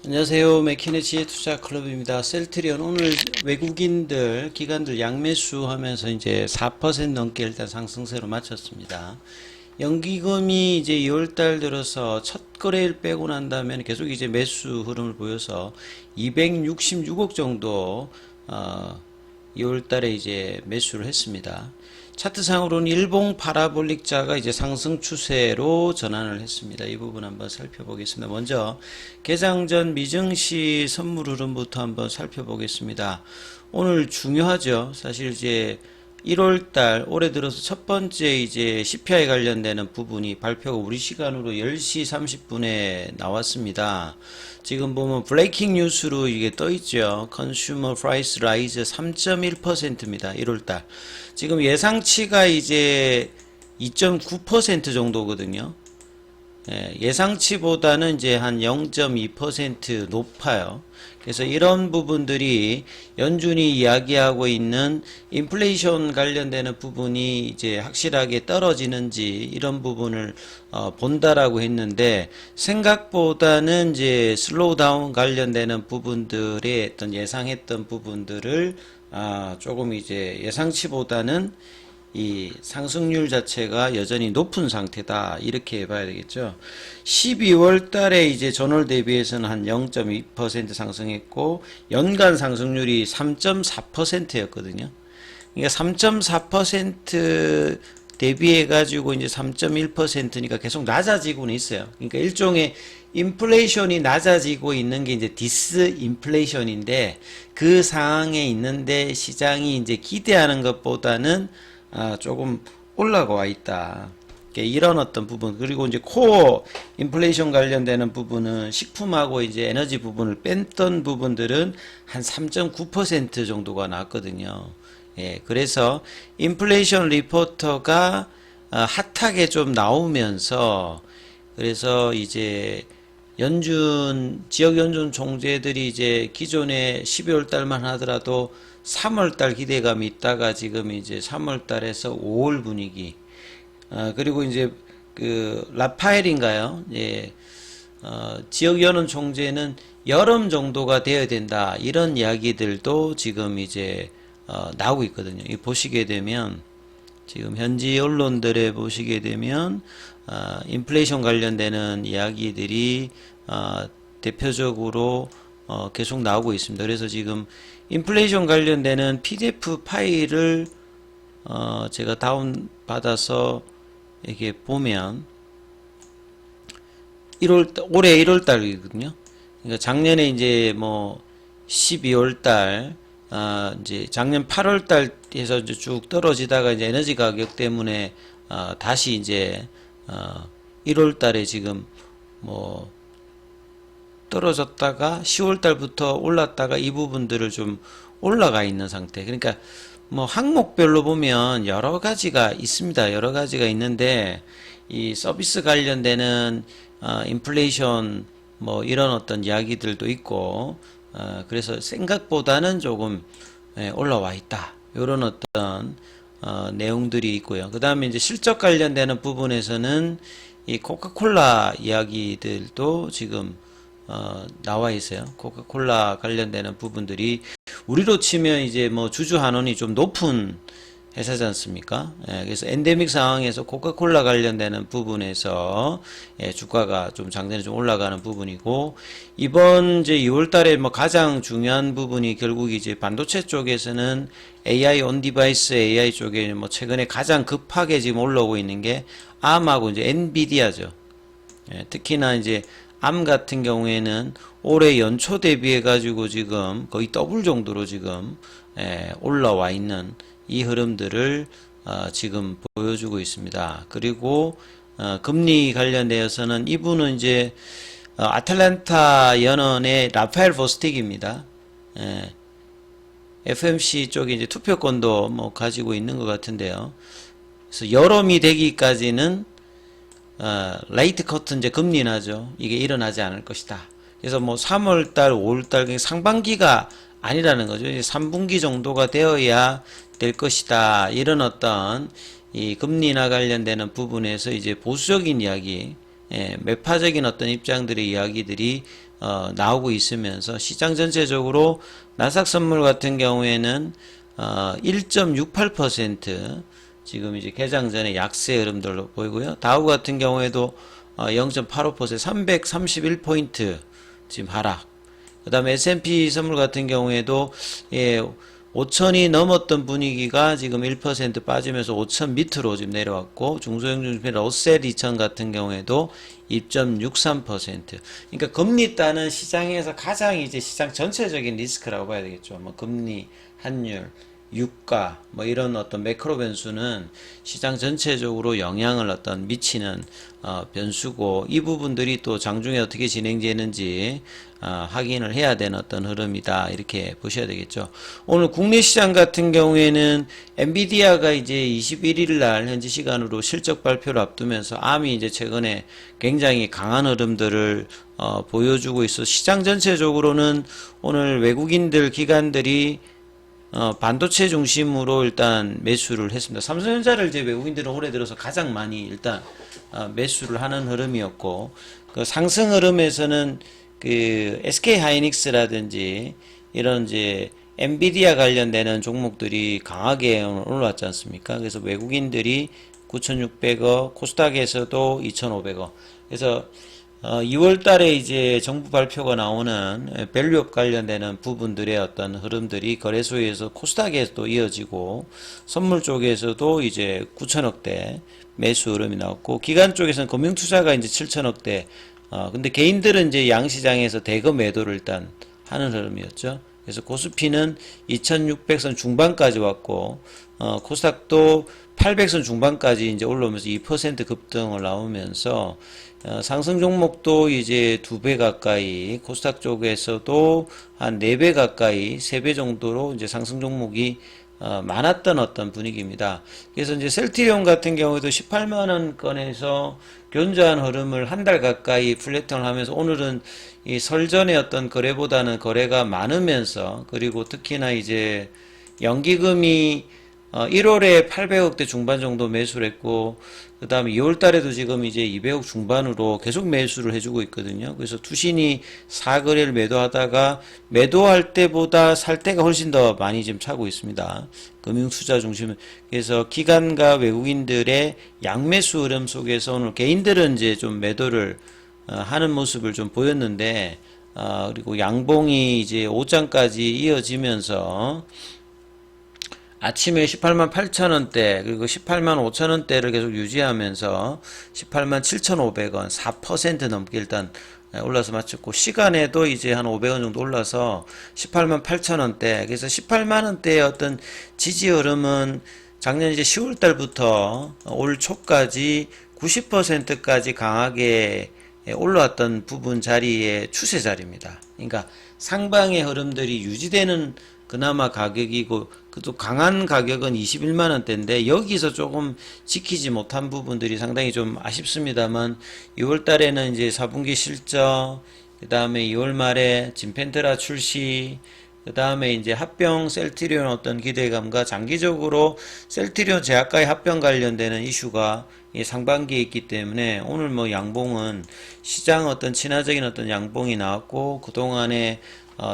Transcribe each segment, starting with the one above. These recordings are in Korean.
안녕하세요. 맥키네치의 투자 클럽입니다. 셀트리온 오늘 외국인들 기관들 양매수 하면서 이제 4% 넘게 일단 상승세로 마쳤습니다. 연기금이 이제 2월달 들어서 첫 거래일 빼고 난 다음에 계속 이제 매수 흐름을 보여서 266억 정도 2월달에 이제 매수를 했습니다. 차트상으로는 일봉 파라볼릭자가 이제 상승 추세로 전환을 했습니다. 이 부분 한번 살펴보겠습니다. 먼저 개장 전 미증시 선물 흐름부터 한번 살펴보겠습니다. 오늘 중요하죠. 사실 이제 1월달 올해 들어서 첫 번째 이제 CPI 관련되는 부분이 발표가 우리 시간으로 10시 30분에 나왔습니다. 지금 보면 브레이킹 뉴스로 이게 떠 있죠. 컨슈머 프라이스 라이즈 3.1%입니다. 1월달. 지금 예상치가 이제 2.9% 정도거든요. 예상치보다는 이제 한 0.2% 높아요. 그래서 이런 부분들이 연준이 이야기하고 있는 인플레이션 관련되는 부분이 이제 확실하게 떨어지는지 이런 부분을 본다라고 했는데 생각보다는 이제 슬로우 다운 관련되는 부분들의 어떤 예상했던 부분들을 조금 이제 예상치보다는 이 상승률 자체가 여전히 높은 상태다 이렇게 봐야 되겠죠. 12월 달에 이제 전월 대비해서는 한 0.2% 상승했고 연간 상승률이 3.4%였거든요. 그러니까 3.4% 대비해 가지고 이제 3.1%니까 계속 낮아지고는 있어요. 그러니까 일종의 인플레이션이 낮아지고 있는 게 이제 디스인플레이션인데 그 상황에 있는데 시장이 이제 기대하는 것보다는 조금 올라가 있다. 이런 어떤 부분, 그리고 이제 코어 인플레이션 관련되는 부분은 식품하고 이제 에너지 부분을 뺐던 부분들은 한 3.9% 정도가 나왔거든요. 예, 그래서 인플레이션 리포터가 핫하게 좀 나오면서 그래서 이제 지역 연준 총재들이 이제 기존에 12월 달만 하더라도 3월 달 기대감이 있다가 지금 이제 3월 달에서 5월 분위기, 그리고 이제 그 라파엘인가요? 예, 지역 연은 총재는 여름 정도가 되어야 된다. 이런 이야기들도 지금 이제 나오고 있거든요. 이 보시게 되면 지금 현지 언론들에 보시게 되면 인플레이션 관련되는 이야기들이 대표적으로 계속 나오고 있습니다. 그래서 지금 인플레이션 관련되는 PDF 파일을 제가 다운 받아서 이렇게 보면 올해 1월 달이거든요. 그러니까 작년에 이제 뭐 12월 달, 이제 작년 8월 달에서 이제 쭉 떨어지다가 이제 에너지 가격 때문에 다시 이제 1월 달에 지금 뭐 떨어졌다가 10월 달부터 올랐다가 이 부분들을 좀 올라가 있는 상태. 그러니까 뭐 항목별로 보면 여러 가지가 있습니다. 여러 가지가 있는데 이 서비스 관련되는 인플레이션 뭐 이런 어떤 이야기들도 있고 그래서 생각보다는 조금 올라와 있다. 이런 어떤 내용들이 있고요. 그 다음에 이제 실적 관련되는 부분에서는 이 코카콜라 이야기들도 지금 나와 있어요. 코카콜라 관련되는 부분들이 우리로 치면 이제 뭐 주주 환원이 좀 높은 회사지 않습니까? 그래서 엔데믹 상황에서 코카콜라 관련되는 부분에서 주가가 좀 작년에 좀 올라가는 부분이고 이번 이제 2월 달에 뭐 가장 중요한 부분이 결국 이제 반도체 쪽에서는 AI 온 디바이스 AI 쪽에 뭐 최근에 가장 급하게 지금 올라오고 있는 게 암하고 이제 엔비디아죠. 특히나 이제 암 같은 경우에는 올해 연초 대비해 가지고 지금 거의 더블 정도로 지금 올라와 있는 이 흐름들을 지금 보여주고 있습니다. 그리고 금리 관련되어서는 이분은 이제 아틀란타 연원의 라파엘 보스틱입니다. FMC 쪽에 이제 투표권도 뭐 가지고 있는 것 같은데요. 그래서 여름이 되기까지는 레이트 커트 이제 금리 인하죠. 이게 일어나지 않을 것이다. 그래서 뭐 3월달, 5월달 상반기가 아니라는 거죠. 이제 3분기 정도가 되어야 될 것이다. 이런 어떤 이 금리 인하 관련되는 부분에서 이제 보수적인 이야기, 매파적인 어떤 입장들의 이야기들이 나오고 있으면서 시장 전체적으로 나스닥 선물 같은 경우에는 1.68% 지금 이제 개장 전에 약세 흐름들로 보이고요. 다우 같은 경우에도 0.85% 331포인트 지금 하락. 그 다음에 S&P 선물 같은 경우에도 5천이 넘었던 분위기가 지금 1% 빠지면서 5천 밑으로 지금 내려왔고, 중소형 중심의 러셀 2000 같은 경우에도 2.63%. 그러니까 금리 따는 시장에서 가장 이제 시장 전체적인 리스크라고 봐야 되겠죠. 뭐 금리, 환율, 유가, 뭐 이런 어떤 매크로 변수는 시장 전체적으로 영향을 미치는 변수고, 이 부분들이 또 장중에 어떻게 진행되는지 확인을 해야 되는 어떤 흐름이다, 이렇게 보셔야 되겠죠. 오늘 국내 시장 같은 경우에는 엔비디아가 이제 21일 날 현지 시간으로 실적 발표를 앞두면서 암이 이제 최근에 굉장히 강한 흐름들을 보여주고 있어 시장 전체적으로는 오늘 외국인들 기관들이 반도체 중심으로 일단 매수를 했습니다. 삼성전자를 이제 외국인들은 올해 들어서 가장 많이 일단 매수를 하는 흐름이었고, 그 상승 흐름에서는 그 SK 하이닉스라든지 이런 이제 엔비디아 관련되는 종목들이 강하게 올라왔지 않습니까? 그래서 외국인들이 9,600억, 코스닥에서도 2,500억. 그래서 2월 달에 이제 정부 발표가 나오는 밸류업 관련되는 부분들의 어떤 흐름들이 거래소에서 코스닥에서도 이어지고, 선물 쪽에서도 이제 9천억대 매수 흐름이 나왔고, 기관 쪽에서는 금융투자가 이제 7천억대, 근데 개인들은 이제 양시장에서 대거 매도를 일단 하는 흐름이었죠. 그래서 코스피는 2600선 중반까지 왔고, 코스닥도 800선 중반까지 이제 올라오면서 2% 급등을 나오면서, 상승 종목도 이제 2배 가까이, 코스닥 쪽에서도 한 4배 가까이, 3배 정도로 이제 상승 종목이 많았던 어떤 분위기입니다. 그래서 이제 셀트리온 같은 경우에도 18만원권에서 견조한 흐름을 한 달 가까이 플랫팅을 하면서, 오늘은 이 설전의 어떤 거래보다는 거래가 많으면서, 그리고 특히나 이제 연기금이 1월에 800억대 중반 정도 매수를 했고, 그 다음에 2월 달에도 지금 이제 200억 중반으로 계속 매수를 해주고 있거든요. 그래서 투신이 사거래를 매도하다가 매도할 때보다 살 때가 훨씬 더 많이 지금 차고 있습니다. 금융투자 중심. 그래서 기관과 외국인들의 양매수 흐름 속에서 오늘 개인들은 이제 좀 매도를 하는 모습을 좀 보였는데, 그리고 양봉이 이제 5장까지 이어지면서 아침에 18만 8천원대, 그리고 18만 5천원대를 계속 유지하면서 18만 7,500원, 4% 넘게 일단 올라서 마쳤고, 시간에도 이제 한 500원 정도 올라서 18만 8천원대, 그래서 18만원대의 어떤 지지 흐름은 작년 이제 10월 달부터 올 초까지 90%까지 강하게 올라왔던 부분 자리의 추세 자리입니다. 그러니까 상방의 흐름들이 유지되는 그나마 가격이고, 또 강한 가격은 21만원대인데 여기서 조금 지키지 못한 부분들이 상당히 좀 아쉽습니다만, 6월 달에는 이제 4분기 실적, 그 다음에 2월 말에 진펜트라 출시, 그 다음에 이제 합병 셀트리온 어떤 기대감과 장기적으로 셀트리온 제약과의 합병 관련되는 이슈가 상반기에 있기 때문에, 오늘 뭐 양봉은 시장 어떤 친화적인 어떤 양봉이 나왔고, 그동안에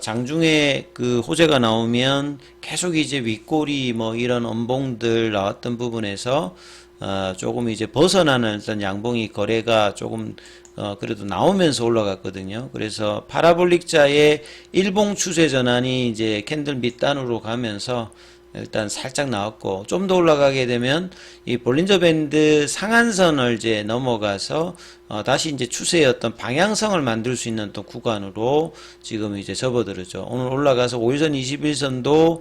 장중에 그 호재가 나오면 계속 이제 윗꼬리 뭐 이런 음봉들 나왔던 부분에서 조금 이제 벗어나는 일단 양봉이 거래가 조금 그래도 나오면서 올라갔거든요. 그래서 파라볼릭자의 일봉 추세 전환이 이제 캔들 밑단으로 가면서 일단 살짝 나왔고, 좀 더 올라가게 되면 이 볼린저 밴드 상한선을 이제 넘어가서 다시 이제 추세의 어떤 방향성을 만들 수 있는 또 구간으로 지금 이제 접어들었죠. 오늘 올라가서 5일선 21선도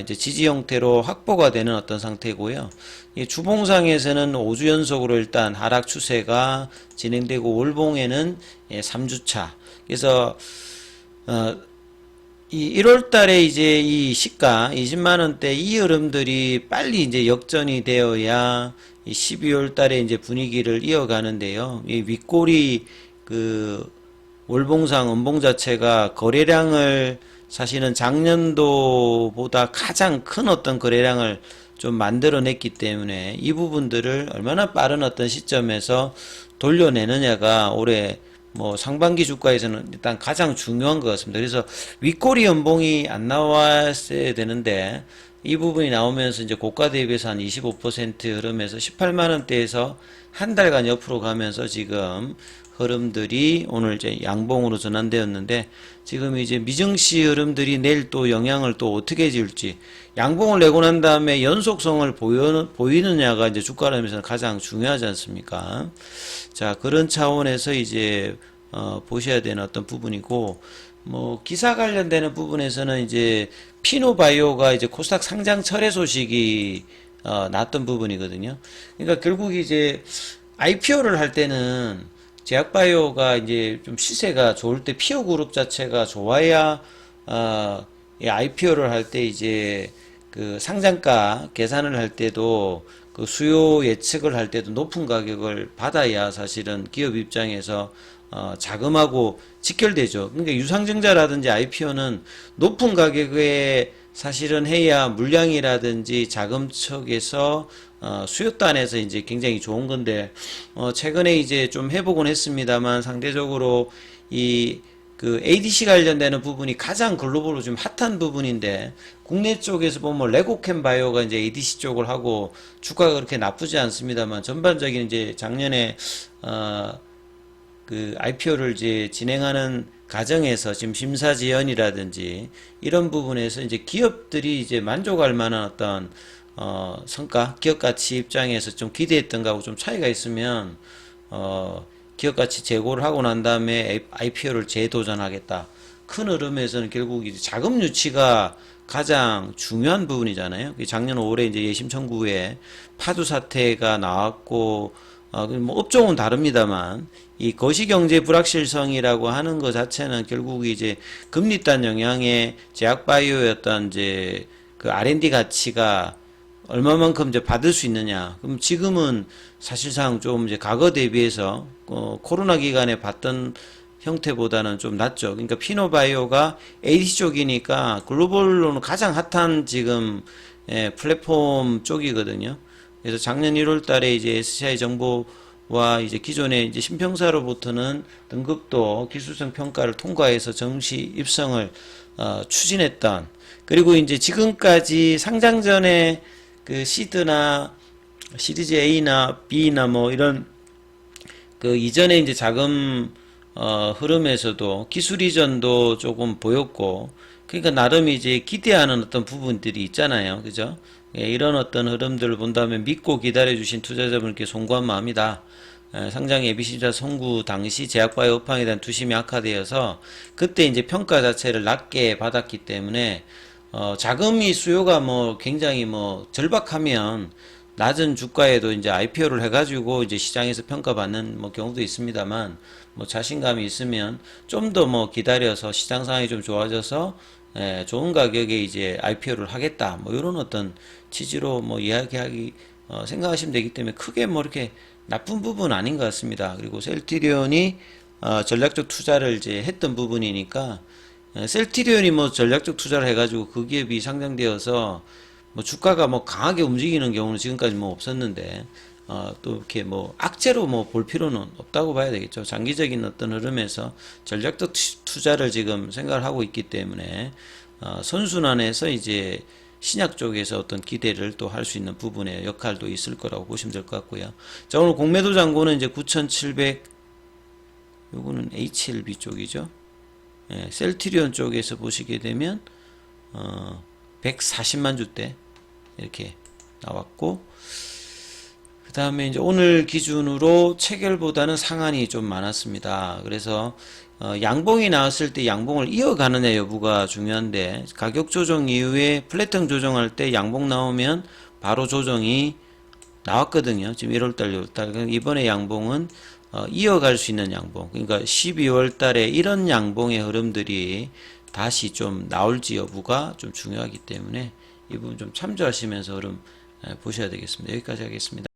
이제 지지 형태로 확보가 되는 어떤 상태고요. 이 주봉상에서는 5주 연속으로 일단 하락 추세가 진행되고, 월봉에는 3주차. 그래서 이 1월 달에 이제 이 시가 20만원대 이 흐름들이 빨리 이제 역전이 되어야 이 12월 달에 이제 분위기를 이어가는데요. 이 윗꼬리 그 월봉상 음봉 자체가 거래량을 사실은 작년도보다 가장 큰 어떤 거래량을 좀 만들어냈기 때문에, 이 부분들을 얼마나 빠른 어떤 시점에서 돌려내느냐가 올해 뭐 상반기 주가에서는 일단 가장 중요한 것 같습니다. 그래서 윗꼬리 연봉이 안 나왔어야 되는데 이 부분이 나오면서 이제 고가 대비해서 한 25% 흐름에서 18만 원대에서 한 달간 옆으로 가면서 지금 흐름들이 오늘 이제 양봉으로 전환되었는데, 지금 이제 미증시 흐름들이 내일 또 영향을 또 어떻게 줄지, 양봉을 내고 난 다음에 연속성을 보이느냐가 이제 주가 흐름에서는 가장 중요하지 않습니까? 자, 그런 차원에서 이제 보셔야 되는 어떤 부분이고, 뭐 기사 관련되는 부분에서는 이제 피노바이오가 이제 코스닥 상장 철회 소식이 났던 부분이거든요. 그러니까 결국 이제 IPO를 할 때는 제약바이오가 이제 좀 시세가 좋을 때 피어 그룹 자체가 좋아야 IPO를 할 때 이제 그 상장가 계산을 할 때도 그 수요 예측을 할 때도 높은 가격을 받아야 사실은 기업 입장에서 자금하고 직결되죠. 그러니까 유상증자라든지 IPO는 높은 가격에 사실은 해야 물량이라든지 자금 측에서 수요단에서 이제 굉장히 좋은 건데, 최근에 이제 좀 해보곤 했습니다만 상대적으로 이 그 ADC 관련되는 부분이 가장 글로벌로 좀 핫한 부분인데, 국내 쪽에서 보면 레고캠 바이오가 이제 ADC 쪽을 하고 주가가 그렇게 나쁘지 않습니다만, 전반적인 이제 작년에 그 IPO를 이제 진행하는 과정에서 지금 심사 지연이라든지 이런 부분에서 이제 기업들이 이제 만족할 만한 어떤 성과, 기업 가치 입장에서 좀 기대했던 거하고 좀 차이가 있으면 기업 가치 재고를 하고 난 다음에 IPO를 재도전하겠다. 큰 흐름에서는 결국 이제 자금 유치가 가장 중요한 부분이잖아요. 작년 올해 이제 예심 청구에 파주 사태가 나왔고, 뭐 업종은 다릅니다만 이 거시경제 불확실성이라고 하는 것 자체는 결국 이제 금리단 영향에 제약바이오의 어떤 이제 그 R&D 가치가 얼마만큼 이제 받을 수 있느냐. 그럼 지금은 사실상 좀 이제 과거 대비해서 코로나 기간에 봤던 형태보다는 좀 낫죠. 그러니까 피노바이오가 ADC 쪽이니까 글로벌로는 가장 핫한 지금 플랫폼 쪽이거든요. 그래서 작년 1월 달에 이제 SCI 정보와 이제 기존의 이제 신평사로부터는 등급도 기술성 평가를 통과해서 정시 입성을 추진했던, 그리고 이제 지금까지 상장 전에 그 시드나 시리즈 A나 B나 뭐 이런 그 이전에 이제 자금 흐름에서도 기술 이전도 조금 보였고, 그러니까 나름 이제 기대하는 어떤 부분들이 있잖아요. 그죠? 예, 이런 어떤 흐름들을 본다면 믿고 기다려주신 투자자분께 송구한 마음이다. 상장 예비시자 선구 당시 제약바이오 업황에 대한 투심이 악화되어서 그때 이제 평가 자체를 낮게 받았기 때문에 자금이 수요가 뭐 굉장히 뭐 절박하면 낮은 주가에도 이제 IPO를 해가지고 이제 시장에서 평가받는 뭐 경우도 있습니다만, 뭐 자신감이 있으면 좀 더 뭐 기다려서 시장 상황이 좀 좋아져서 좋은 가격에 이제 IPO를 하겠다, 뭐 이런 어떤 취지로 뭐 이야기하기 생각하시면 되기 때문에 크게 뭐 이렇게 나쁜 부분은 아닌 것 같습니다. 그리고 셀트리온이 전략적 투자를 이제 했던 부분이니까, 셀트리온이 뭐 전략적 투자를 해가지고 그 기업이 상장되어서 뭐 주가가 뭐 강하게 움직이는 경우는 지금까지 뭐 없었는데, 또 이렇게 뭐 악재로 뭐 볼 필요는 없다고 봐야 되겠죠. 장기적인 어떤 흐름에서 전략적 투자를 지금 생각을 하고 있기 때문에 선순환에서 이제 신약 쪽에서 어떤 기대를 또 할 수 있는 부분의 역할도 있을 거라고 보시면 될 것 같고요. 자, 오늘 공매도 잔고는 이제 9,700, 요거는 HLB 쪽이죠. 예, 셀트리온 쪽에서 보시게 되면 140만 주대 이렇게 나왔고, 그 다음에 이제 오늘 기준으로 체결보다는 상한이 좀 많았습니다. 그래서 양봉이 나왔을 때 양봉을 이어가느냐 여부가 중요한데, 가격 조정 이후에 플랫형 조정할 때 양봉 나오면 바로 조정이 나왔거든요. 지금 1월달, 2월달. 이번에 양봉은 이어갈 수 있는 양봉. 그러니까 12월 달에 이런 양봉의 흐름들이 다시 좀 나올지 여부가 좀 중요하기 때문에 이 부분 좀 참조하시면서 흐름 보셔야 되겠습니다. 여기까지 하겠습니다.